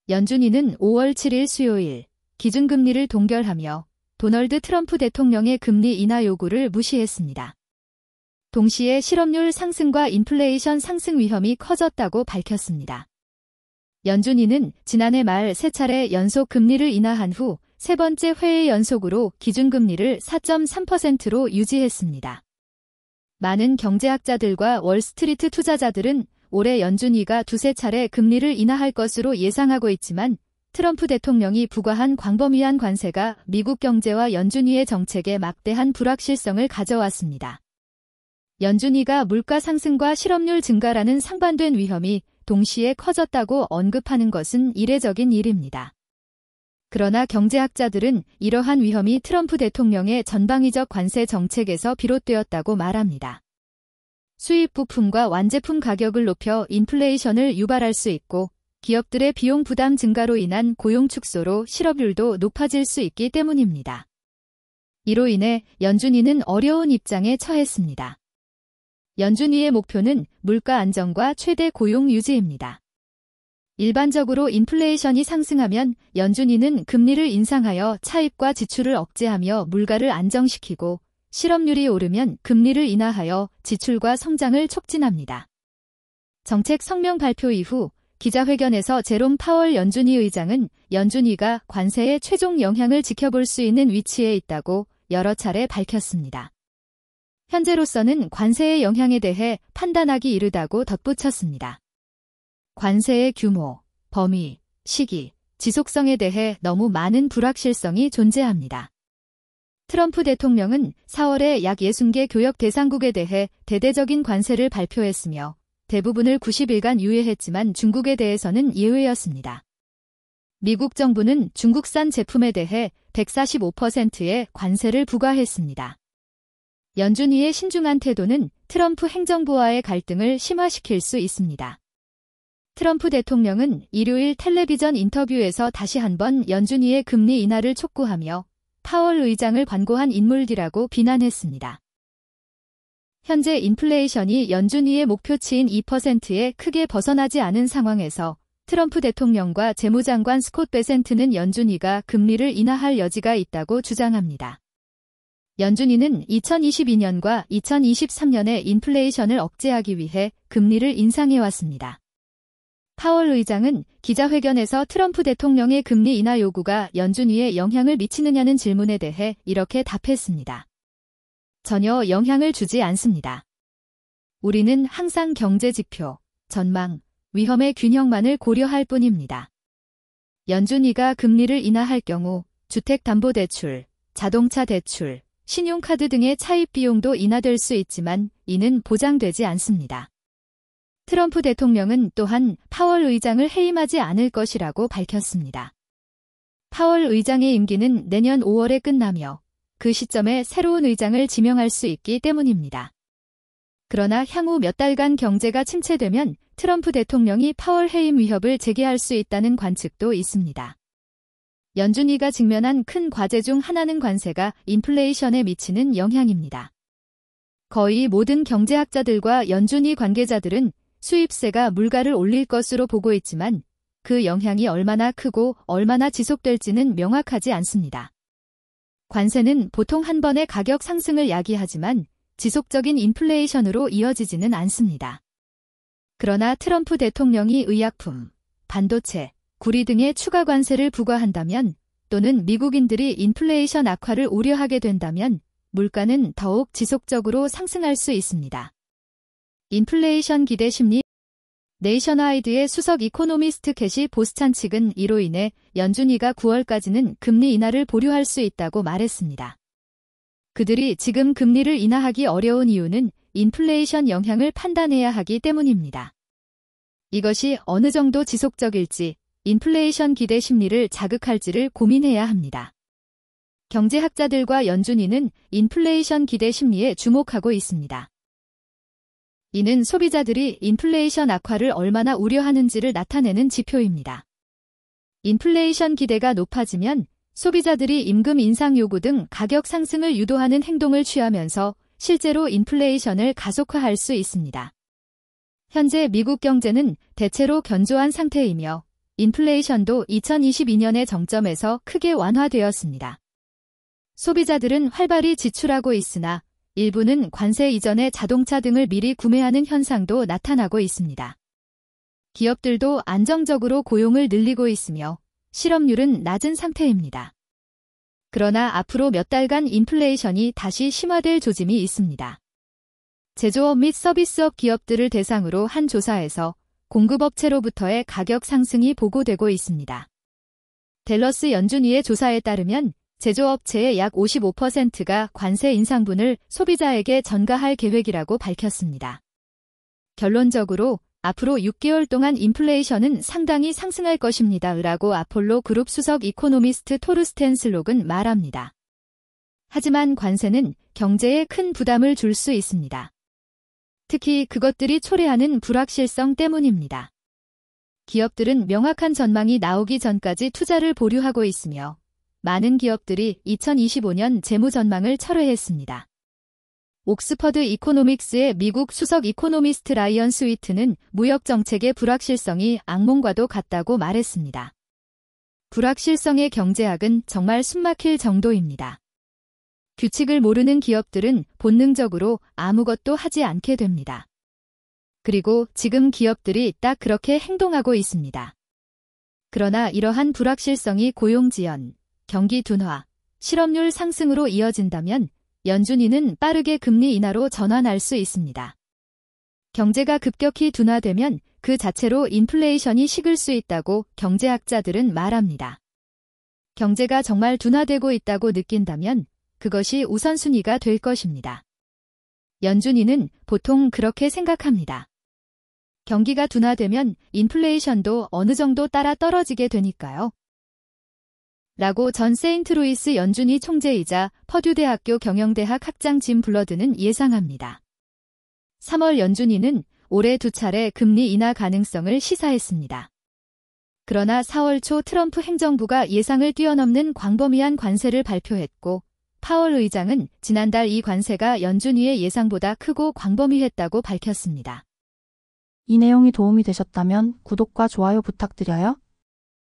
연준이는 5월 7일 수요일 기준금리를 동결하며 도널드 트럼프 대통령의 금리 인하 요구를 무시했습니다. 동시에 실업률 상승과 인플레이션 상승 위험이 커졌다고 밝혔습니다. 연준이는 지난해 말 3차례 연속 금리를 인하한 후 세 번째 회의 연속으로 기준금리를 4.3%로 유지했습니다. 많은 경제학자들과 월스트리트 투자자들은 올해 연준이가 두세 차례 금리를 인하할 것으로 예상하고 있지만 트럼프 대통령이 부과한 광범위한 관세가 미국 경제와 연준이의 정책에 막대한 불확실성을 가져왔습니다. 연준이가 물가 상승과 실업률 증가라는 상반된 위험이 동시에 커졌다고 언급하는 것은 이례적인 일입니다. 그러나 경제학자들은 이러한 위험이 트럼프 대통령의 전방위적 관세 정책에서 비롯되었다고 말합니다. 수입 부품과 완제품 가격을 높여 인플레이션을 유발할 수 있고 기업들의 비용 부담 증가로 인한 고용 축소로 실업률도 높아질 수 있기 때문입니다. 이로 인해 연준이는 어려운 입장에 처했습니다. 연준이의 목표는 물가 안정과 최대 고용 유지입니다. 일반적으로 인플레이션이 상승하면 연준이는 금리를 인상하여 차입과 지출을 억제하며 물가를 안정시키고 실업률이 오르면 금리를 인하하여 지출과 성장을 촉진합니다. 정책 성명 발표 이후 기자회견에서 제롬 파월 연준이 의장은 연준이가 관세의 최종 영향을 지켜볼 수 있는 위치에 있다고 여러 차례 밝혔습니다. 현재로서는 관세의 영향에 대해 판단하기 이르다고 덧붙였습니다. 관세의 규모, 범위, 시기, 지속성에 대해 너무 많은 불확실성이 존재합니다. 트럼프 대통령은 4월에 약 60개 교역 대상국에 대해 대대적인 관세를 발표했으며 대부분을 90일간 유예했지만 중국에 대해서는 예외였습니다. 미국 정부는 중국산 제품에 대해 145%의 관세를 부과했습니다. 연준이의 신중한 태도는 트럼프 행정부와의 갈등을 심화시킬 수 있습니다. 트럼프 대통령은 일요일 텔레비전 인터뷰에서 다시 한번 연준이의 금리 인하를 촉구하며 파월 의장을 관고한 인물이라고 비난했습니다. 현재 인플레이션이 연준이의 목표치인 2%에 크게 벗어나지 않은 상황에서 트럼프 대통령과 재무장관 스콧 베센트는 연준이가 금리를 인하할 여지가 있다고 주장합니다. 연준이는 2022년과 2023년의 인플레이션을 억제하기 위해 금리를 인상해왔습니다. 파월 의장은 기자회견에서 트럼프 대통령의 금리 인하 요구가 연준이에 영향을 미치느냐는 질문에 대해 이렇게 답했습니다. 전혀 영향을 주지 않습니다. 우리는 항상 경제 지표, 전망, 위험의 균형만을 고려할 뿐입니다. 연준이가 금리를 인하할 경우 주택담보대출, 자동차 대출, 신용카드 등의 차입 비용도 인하될 수 있지만 이는 보장되지 않습니다. 트럼프 대통령은 또한 파월 의장을 해임하지 않을 것이라고 밝혔습니다. 파월 의장의 임기는 내년 5월에 끝나며 그 시점에 새로운 의장을 지명할 수 있기 때문입니다. 그러나 향후 몇 달간 경제가 침체되면 트럼프 대통령이 파월 해임 위협을 제기할 수 있다는 관측도 있습니다. 연준이가 직면한 큰 과제 중 하나는 관세가 인플레이션에 미치는 영향입니다. 거의 모든 경제학자들과 연준이 관계자들은 수입세가 물가를 올릴 것으로 보고 있지만 그 영향이 얼마나 크고 얼마나 지속될지는 명확하지 않습니다. 관세는 보통 한 번의 가격 상승을 야기하지만 지속적인 인플레이션으로 이어지지는 않습니다. 그러나 트럼프 대통령이 의약품, 반도체, 구리 등의 추가 관세를 부과한다면 또는 미국인들이 인플레이션 악화를 우려하게 된다면 물가는 더욱 지속적으로 상승할 수 있습니다. 인플레이션 기대 심리 네이셔나이드의 수석 이코노미스트 캐시 보스찬 측은 이로 인해 연준이가 9월까지는 금리 인하를 보류할 수 있다고 말했습니다. 그들이 지금 금리를 인하하기 어려운 이유는 인플레이션 영향을 판단해야 하기 때문입니다. 이것이 어느 정도 지속적일지 인플레이션 기대 심리를 자극할지를 고민해야 합니다. 경제학자들과 연준이는 인플레이션 기대 심리에 주목하고 있습니다. 이는 소비자들이 인플레이션 악화를 얼마나 우려하는지를 나타내는 지표입니다. 인플레이션 기대가 높아지면 소비자들이 임금 인상 요구 등 가격 상승을 유도하는 행동을 취하면서 실제로 인플레이션을 가속화할 수 있습니다. 현재 미국 경제는 대체로 견조한 상태이며 인플레이션도 2022년의 정점에서 크게 완화되었습니다. 소비자들은 활발히 지출하고 있으나 일부는 관세 이전에 자동차 등을 미리 구매하는 현상도 나타나고 있습니다. 기업들도 안정적으로 고용을 늘리고 있으며 실업률은 낮은 상태입니다. 그러나 앞으로 몇 달간 인플레이션이 다시 심화될 조짐이 있습니다. 제조업 및 서비스업 기업들을 대상으로 한 조사에서 공급업체로부터의 가격 상승이 보고되고 있습니다. 댈러스 연준위의 조사에 따르면 제조업체의 약 55%가 관세 인상분을 소비자에게 전가할 계획이라고 밝혔습니다. 결론적으로 앞으로 6개월 동안 인플레이션은 상당히 상승할 것입니다. 라고 아폴로 그룹 수석 이코노미스트 토르스텐 슬록은 말합니다. 하지만 관세는 경제에 큰 부담을 줄 수 있습니다. 특히 그것들이 초래하는 불확실성 때문입니다. 기업들은 명확한 전망이 나오기 전까지 투자를 보류하고 있으며 많은 기업들이 2025년 재무 전망을 철회했습니다. 옥스퍼드 이코노믹스의 미국 수석 이코노미스트 라이언 스위트는 무역 정책의 불확실성이 악몽과도 같다고 말했습니다. 불확실성의 경제학은 정말 숨막힐 정도입니다. 규칙을 모르는 기업들은 본능적으로 아무것도 하지 않게 됩니다. 그리고 지금 기업들이 딱 그렇게 행동하고 있습니다. 그러나 이러한 불확실성이 고용 지연, 경기 둔화, 실업률 상승으로 이어진다면 연준위는 빠르게 금리 인하로 전환할 수 있습니다. 경제가 급격히 둔화되면 그 자체로 인플레이션이 식을 수 있다고 경제학자들은 말합니다. 경제가 정말 둔화되고 있다고 느낀다면 그것이 우선순위가 될 것입니다. 연준위는 보통 그렇게 생각합니다. 경기가 둔화되면 인플레이션도 어느 정도 따라 떨어지게 되니까요. 라고 전 세인트루이스 연준위 총재이자 퍼듀대학교 경영대학 학장 짐 블러드는 예상합니다. 3월 연준위는 올해 2차례 금리 인하 가능성을 시사했습니다. 그러나 4월 초 트럼프 행정부가 예상을 뛰어넘는 광범위한 관세를 발표했고 파월 의장은 지난달 이 관세가 연준위의 예상보다 크고 광범위했다고 밝혔습니다. 이 내용이 도움이 되셨다면 구독과 좋아요 부탁드려요.